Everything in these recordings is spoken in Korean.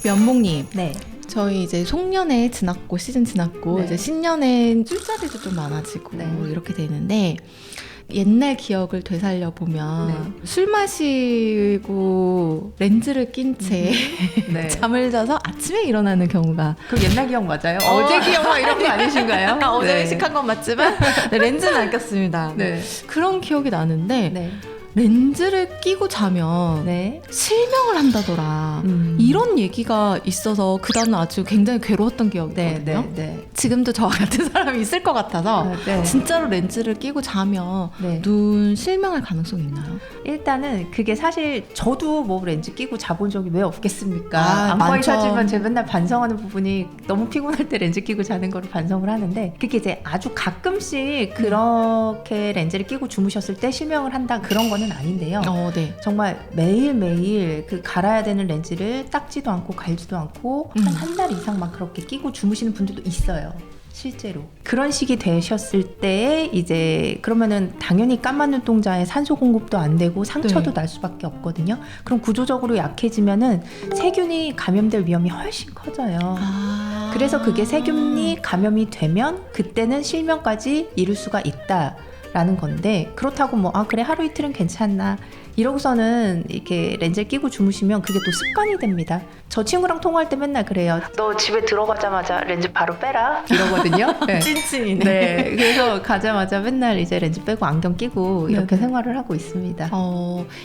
면봉님, 네. 저희 이제 송년회 지났고 시즌 지났고 네. 이제 신년엔 술자리도 좀 많아지고 네. 이렇게 되는데 옛날 기억을 되살려 보면 네. 술 마시고 렌즈를 낀 채 네. 잠을 자서 아침에 일어나는 경우가 그 옛날 기억 맞아요? 어제 기억 막 이런 거 아니신가요? 어제 네. 회식한 건 맞지만 네, 렌즈는 안 꼈습니다. 네. 그런 기억이 나는데 네. 렌즈를 끼고 자면 네. 실명을 한다더라. 이런 얘기가 있어서 그다음 아주 굉장히 괴로웠던 기억이 네, 있거든요. 네, 네. 지금도 저와 같은 사람이 있을 것 같아서 네. 진짜로 렌즈를 끼고 자면 네. 눈 실명할 가능성이 있나요? 일단은 그게 사실 저도 뭐 렌즈 끼고 자본 적이 왜 없겠습니까? 아, 안과의사지만 제가 맨날 반성하는 부분이 너무 피곤할 때 렌즈 끼고 자는 거를 반성을 하는데 그게 이제 아주 가끔씩 그렇게 렌즈를 끼고 주무셨을 때 실명을 한다 그런 거는 아닌데요. 네. 정말 매일매일 그 갈아야 되는 렌즈를 닦지도 않고 갈지도 않고 한 달 이상 막 그렇게 끼고 주무시는 분들도 있어요. 실제로 그런 식이 되셨을 때 이제 그러면은 당연히 까만 눈동자에 산소 공급도 안 되고 상처도 네. 날 수밖에 없거든요. 그럼 구조적으로 약해지면은 세균이 감염될 위험이 훨씬 커져요. 그래서 그게 세균이 감염이 되면 그때는 실명까지 이룰 수가 있다라는 건데 그렇다고 뭐 그래 하루 이틀은 괜찮나 이러고서는 이렇게 렌즈를 끼고 주무시면 그게 또 습관이 됩니다. 저 친구랑 통화할 때 맨날 그래요. 너 집에 들어가자마자 렌즈 바로 빼라 이러거든요. 네. 찐친이네. 네, 그래서 가자마자 맨날 이제 렌즈 빼고 안경 끼고 이렇게 생활을 하고 있습니다.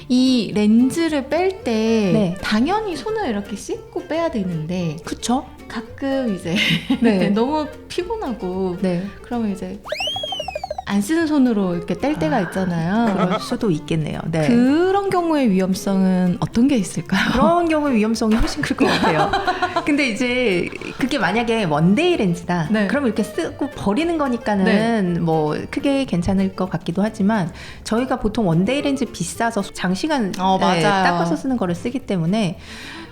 이 렌즈를 뺄 때 네. 당연히 손을 이렇게 씻고 빼야 되는데 그쵸? 가끔 이제 네. 너무 피곤하고 네. 그러면 이제 안 쓰는 손으로 이렇게 뗄 때가 있잖아요. 그럴 수도 있겠네요. 네. 그런 경우의 위험성은 어떤 게 있을까요? 그런 경우의 위험성이 훨씬 클 것 같아요. 근데 이제 그게 만약에 원데이 렌즈다. 네. 그럼 이렇게 쓰고 버리는 거니까는 뭐 크게 괜찮을 것 같기도 하지만 저희가 보통 원데이 렌즈 비싸서 장시간 맞아요. 닦아서 쓰는 거를 쓰기 때문에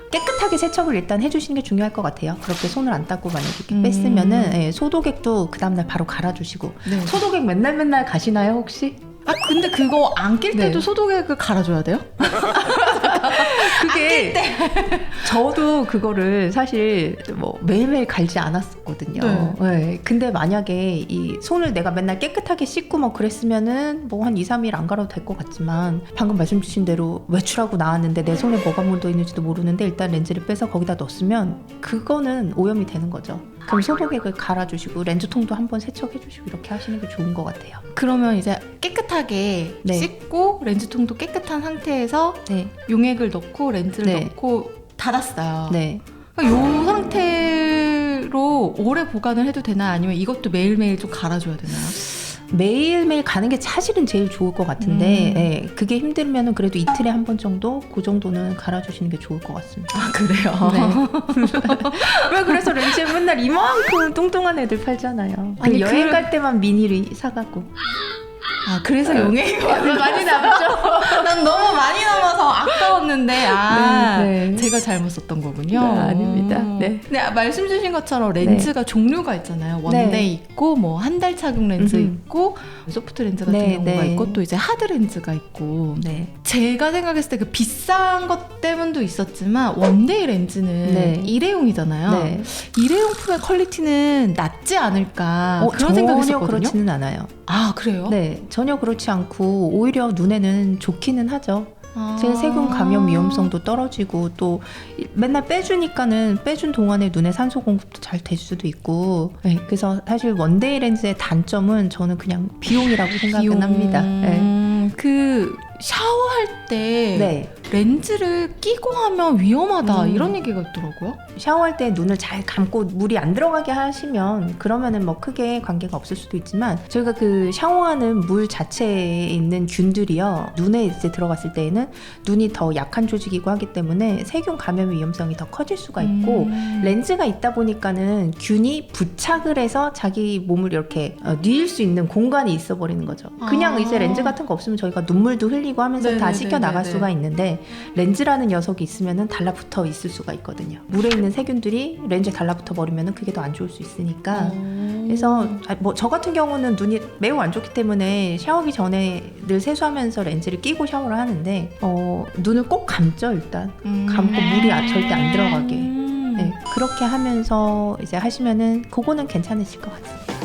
깨끗하게 세척을 일단 해주시는 게 중요할 것 같아요. 그렇게 손을 안 닦고 만약에 이렇게 뺐으면은 소독액도 그 다음날 바로 갈아주시고. 네. 소독액 맨날 가시나요 혹시? 근데 그거 안 낄 때도 네. 소독액을 갈아줘야 돼요? 그게 저도 그거를 사실 뭐 매일매일 갈지 않았었거든요. 네. 네. 근데 만약에 이 손을 내가 맨날 깨끗하게 씻고 뭐 그랬으면은 뭐 한 2, 3일 안 갈아도 될 것 같지만 방금 말씀 주신 대로 외출하고 나왔는데 내 손에 뭐가 묻어 있는지도 모르는데 일단 렌즈를 빼서 거기다 넣었으면 그거는 오염이 되는 거죠. 그럼 소독액을 갈아주시고 렌즈통도 한번 세척해주시고 이렇게 하시는 게 좋은 것 같아요. 그러면 이제 깨끗하게 네. 씻고 렌즈통도 깨끗한 상태에서 네. 용액을 넣고 렌즈를 네. 넣고 닫았어요. 네. 이 상태로 오래 보관을 해도 되나 아니면 이것도 매일매일 좀 갈아줘야 되나요? 매일매일 가는 게 사실은 제일 좋을 것 같은데 예, 그게 힘들면은 그래도 이틀에 한 번 정도 그 정도는 갈아주시는 게 좋을 것 같습니다. 그래요? 네. 왜 그래서 렌즈에 맨날 이만큼 뚱뚱한 애들 팔잖아요. 아니, 여행 갈 때만 미니를 사가고. 그래서 용액이 많이 남죠. 난 너무 많이 남아서 아까웠는데 네, 네. 제가 잘못 썼던 거군요. 네, 아닙니다. 네. 근데 말씀 주신 것처럼 렌즈가 종류가 있잖아요. 원데이 네. 있고 뭐 한 달 착용 렌즈 있고 소프트 렌즈 같은 네, 경우가 네. 있고 또 이제 하드 렌즈가 있고 네. 제가 생각했을 때 그 비싼 것 때문도 있었지만 원데이 렌즈는 네. 일회용이잖아요. 네. 일회용품의 퀄리티는 낮지 않을까 그런 생각이 전혀 있었거든요. 그렇지는 않아요. 그래요? 네, 전혀 그렇지 않고 오히려 눈에는 좋기는 하죠. 제 세균 감염 위험성도 떨어지고 또 맨날 빼주니까는 빼준 동안에 눈에 산소 공급도 잘 될 수도 있고 네, 그래서 사실 원데이 렌즈의 단점은 저는 그냥 비용이라고 생각은 합니다. 네. 그 샤워할 때 네. 렌즈를 끼고 하면 위험하다 이런 얘기가 있더라고요. 샤워할 때 눈을 잘 감고 물이 안 들어가게 하시면 그러면은 뭐 크게 관계가 없을 수도 있지만 저희가 그 샤워하는 물 자체에 있는 균들이요 눈에 이제 들어갔을 때에는 눈이 더 약한 조직이고 하기 때문에 세균 감염 위험성이 더 커질 수가 있고 렌즈가 있다 보니까는 균이 부착을 해서 자기 몸을 이렇게 뉘일 수 있는 공간이 있어 버리는 거죠. 그냥 이제 렌즈 같은 거 없으면 저희가 눈물도 흘리고 하면서 다 씻겨 나갈 수가 있는데 렌즈라는 녀석이 있으면은 달라붙어 있을 수가 있거든요. 물에 있는 세균들이 렌즈에 달라붙어 버리면은 그게 더 안 좋을 수 있으니까 그래서 뭐 저 같은 경우는 눈이 매우 안 좋기 때문에 샤워기 전에 늘 세수하면서 렌즈를 끼고 샤워를 하는데 눈을 꼭 감죠 일단 감고 물이 절대 안 들어가게 네, 그렇게 하면서 이제 하시면은 그거는 괜찮으실 것 같아요.